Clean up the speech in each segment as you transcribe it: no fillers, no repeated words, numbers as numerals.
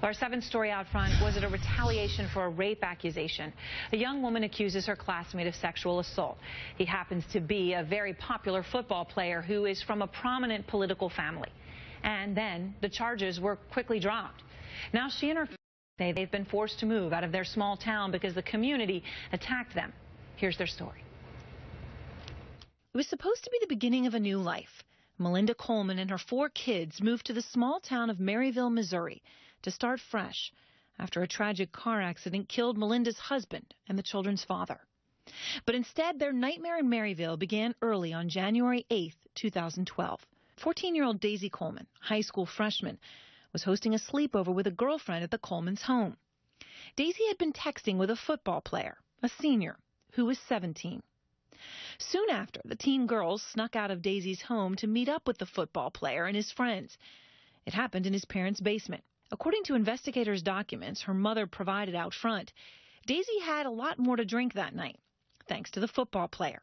Our seventh story out front, was it a retaliation for a rape accusation? A young woman accuses her classmate of sexual assault. He happens to be a very popular football player who is from a prominent political family. And then the charges were quickly dropped. Now she and her family, they've been forced to move out of their small town because the community attacked them. Here's their story. It was supposed to be the beginning of a new life. Melinda Coleman and her 4 kids moved to the small town of Maryville, Missouri, to start fresh after a tragic car accident killed Melinda's husband and the children's father. But instead, their nightmare in Maryville began early on January 8th, 2012. 14-year-old Daisy Coleman, high school freshman, was hosting a sleepover with a girlfriend at the Coleman's home. Daisy had been texting with a football player, a senior, who was 17. Soon after, the teen girls snuck out of Daisy's home to meet up with the football player and his friends. It happened in his parents' basement. According to investigators' documents her mother provided out front, Daisy had a lot more to drink that night, thanks to the football player.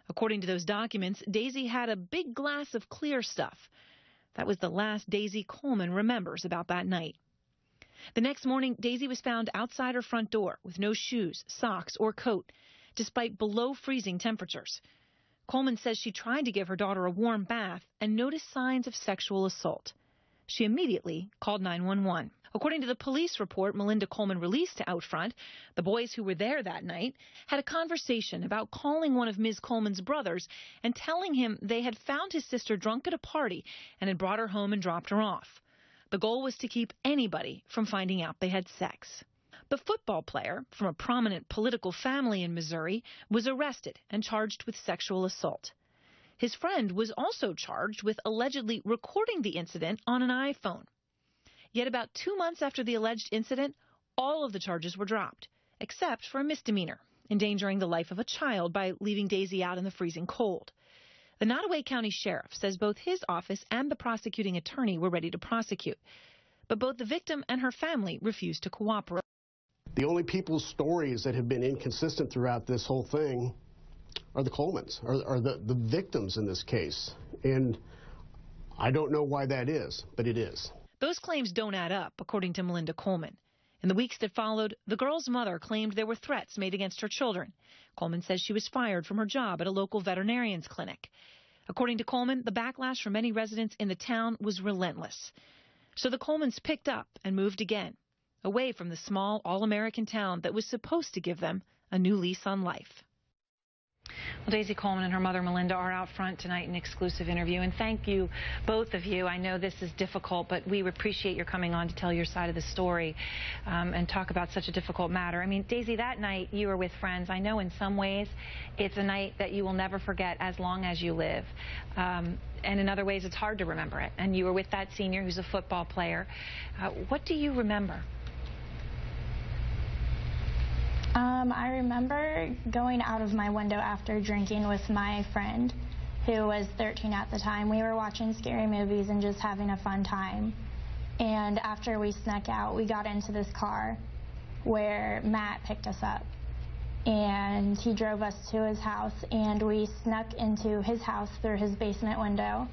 According to those documents, Daisy had a big glass of clear stuff. That was the last Daisy Coleman remembers about that night. The next morning, Daisy was found outside her front door with no shoes, socks, or coat, despite below-freezing temperatures. Coleman says she tried to give her daughter a warm bath and noticed signs of sexual assault. She immediately called 911. According to the police report Melinda Coleman released to Outfront, the boys who were there that night had a conversation about calling one of Ms. Coleman's brothers and telling him they had found his sister drunk at a party and had brought her home and dropped her off. The goal was to keep anybody from finding out they had sex. The football player, from a prominent political family in Missouri, was arrested and charged with sexual assault. His friend was also charged with allegedly recording the incident on an iPhone. Yet about 2 months after the alleged incident, all of the charges were dropped, except for a misdemeanor, endangering the life of a child by leaving Daisy out in the freezing cold. The Nottoway County Sheriff says both his office and the prosecuting attorney were ready to prosecute, but both the victim and her family refused to cooperate. The only people's stories that have been inconsistent throughout this whole thing are the Colemans, are the victims in this case. And I don't know why that is, but it is. Those claims don't add up, according to Melinda Coleman. In the weeks that followed, the girl's mother claimed there were threats made against her children. Coleman says she was fired from her job at a local veterinarian's clinic. According to Coleman, the backlash from many residents in the town was relentless. So the Colemans picked up and moved again, away from the small, all-American town that was supposed to give them a new lease on life. Well, Daisy Coleman and her mother, Melinda, are out front tonight in an exclusive interview. And thank you, both of you. I know this is difficult, but we appreciate your coming on to tell your side of the story and talk about such a difficult matter. I mean, Daisy, that night you were with friends. I know in some ways it's a night that you will never forget as long as you live. And in other ways, it's hard to remember it. And you were with that senior who's a football player. What do you remember? I remember going out of my window after drinking with my friend, who was 13 at the time. We were watching scary movies and just having a fun time. And after we snuck out, we got into this car where Matt picked us up. And he drove us to his house, and we snuck into his house through his basement window.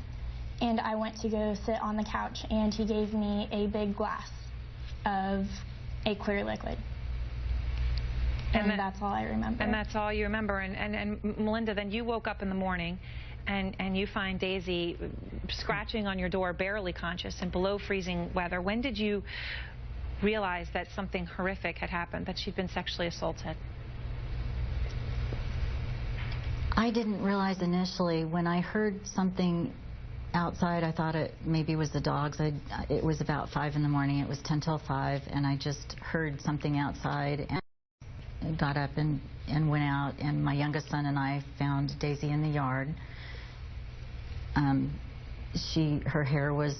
And I went to go sit on the couch, and he gave me a big glass of a clear liquid. And that's all I remember. And that's all you remember. And Melinda, then you woke up in the morning and you find Daisy scratching on your door, barely conscious, in below freezing weather. When did you realize that something horrific had happened, that she'd been sexually assaulted? I didn't realize initially. When I heard something outside, I thought it maybe was the dogs. It was about 5 in the morning. It was 10 till 5, and I just heard something outside. And got up and went out, and my youngest son and I found Daisy in the yard. Her hair was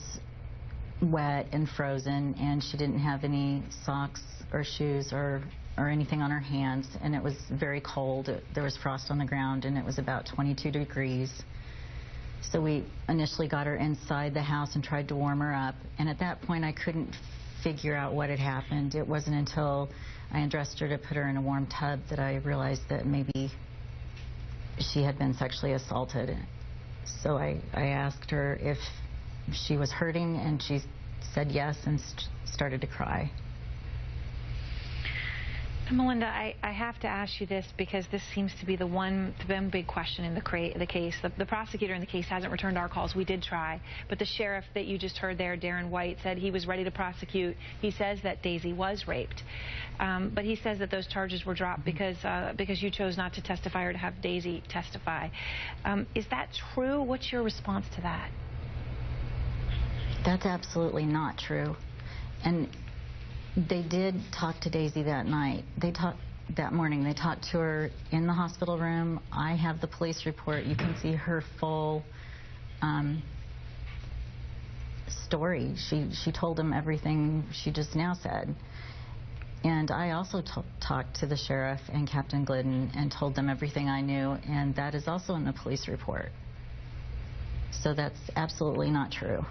wet and frozen, and she didn't have any socks or shoes or anything on her hands, and it was very cold. There was frost on the ground, and it was about 22 degrees. So we initially got her inside the house and tried to warm her up, and at that point I couldn't figure out what had happened. It wasn't until I undressed her to put her in a warm tub that I realized that maybe she had been sexually assaulted. So I asked her if she was hurting, and she said yes and started to cry. Melinda, I have to ask you this because this seems to be the one big question in the case. The prosecutor in the case hasn't returned our calls. We did try. But the sheriff that you just heard there, Darren White, said he was ready to prosecute. He says that Daisy was raped. But he says that those charges were dropped because you chose not to testify or to have Daisy testify. Is that true? What's your response to that? That's absolutely not true. And they did talk to Daisy that night. That morning. They talked to her in the hospital room. I have the police report. You can see her full story. She told them everything she just now said. And I also talked to the sheriff and Captain Glidden and told them everything I knew, and that is also in the police report. So that's absolutely not true.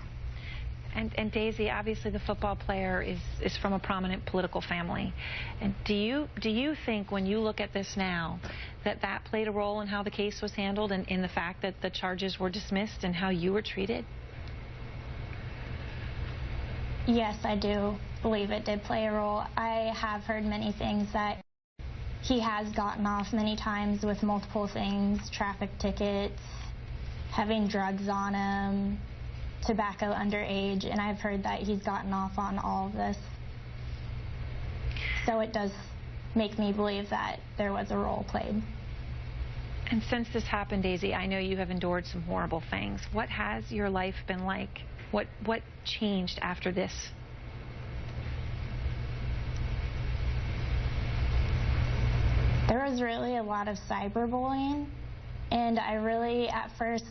And Daisy, obviously the football player is from a prominent political family. And do you think, when you look at this now, that played a role in how the case was handled and in the fact that the charges were dismissed and how you were treated? Yes, I do believe it did play a role. I have heard many things that he has gotten off many times with multiple things, traffic tickets, having drugs on him, tobacco underage, and I've heard that he's gotten off on all of this. So it does make me believe that there was a role played. And since this happened, Daisy, I know you have endured some horrible things. What has your life been like? What changed after this? There was really a lot of cyberbullying, and at first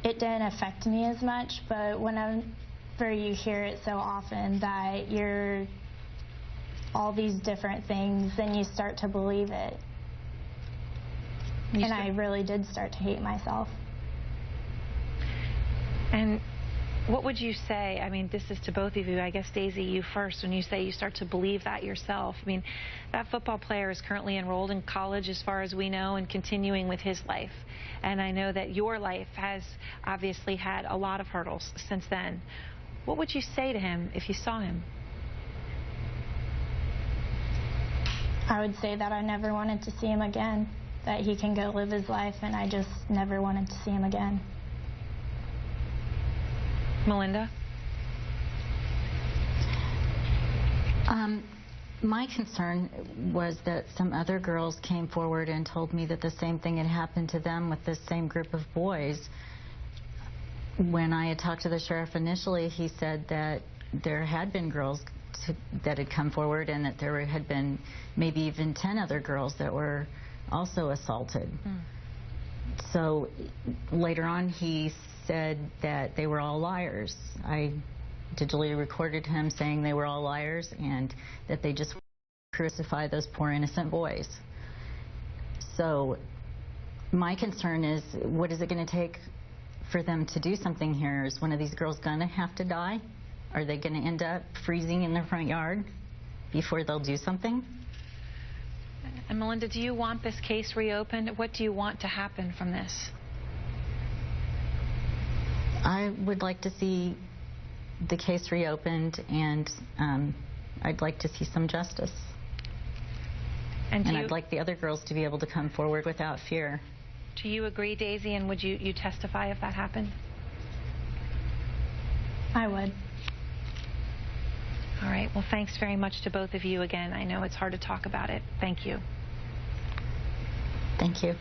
it didn't affect me as much, but whenever you hear it so often that you're all these different things, then you start to believe it. And I really did start to hate myself. And what would you say? I mean, this is to both of you. I guess, Daisy, you first. When you say you start to believe that yourself, I mean, that football player is currently enrolled in college, as far as we know, and continuing with his life. And I know that your life has obviously had a lot of hurdles since then. What would you say to him if you saw him? I would say that I never wanted to see him again, that he can go live his life, and I just never wanted to see him again. Melinda? My concern was that some other girls came forward and told me that the same thing had happened to them with this same group of boys. When I had talked to the sheriff initially, he said that there had been girls that had come forward and that there had been maybe even 10 other girls that were also assaulted. So later on he said that they were all liars. I digitally recorded him saying they were all liars and that they just crucify those poor innocent boys. So my concern is, what is it going to take for them to do something here? Is one of these girls going to have to die? Are they going to end up freezing in their front yard before they'll do something? And Melinda, do you want this case reopened? What do you want to happen from this? I would like to see the case reopened, and I'd like to see some justice. And I'd like the other girls to be able to come forward without fear. Do you agree, Daisy, and would you testify if that happened? I would. All right. Well, thanks very much to both of you again. I know it's hard to talk about it. Thank you. Thank you.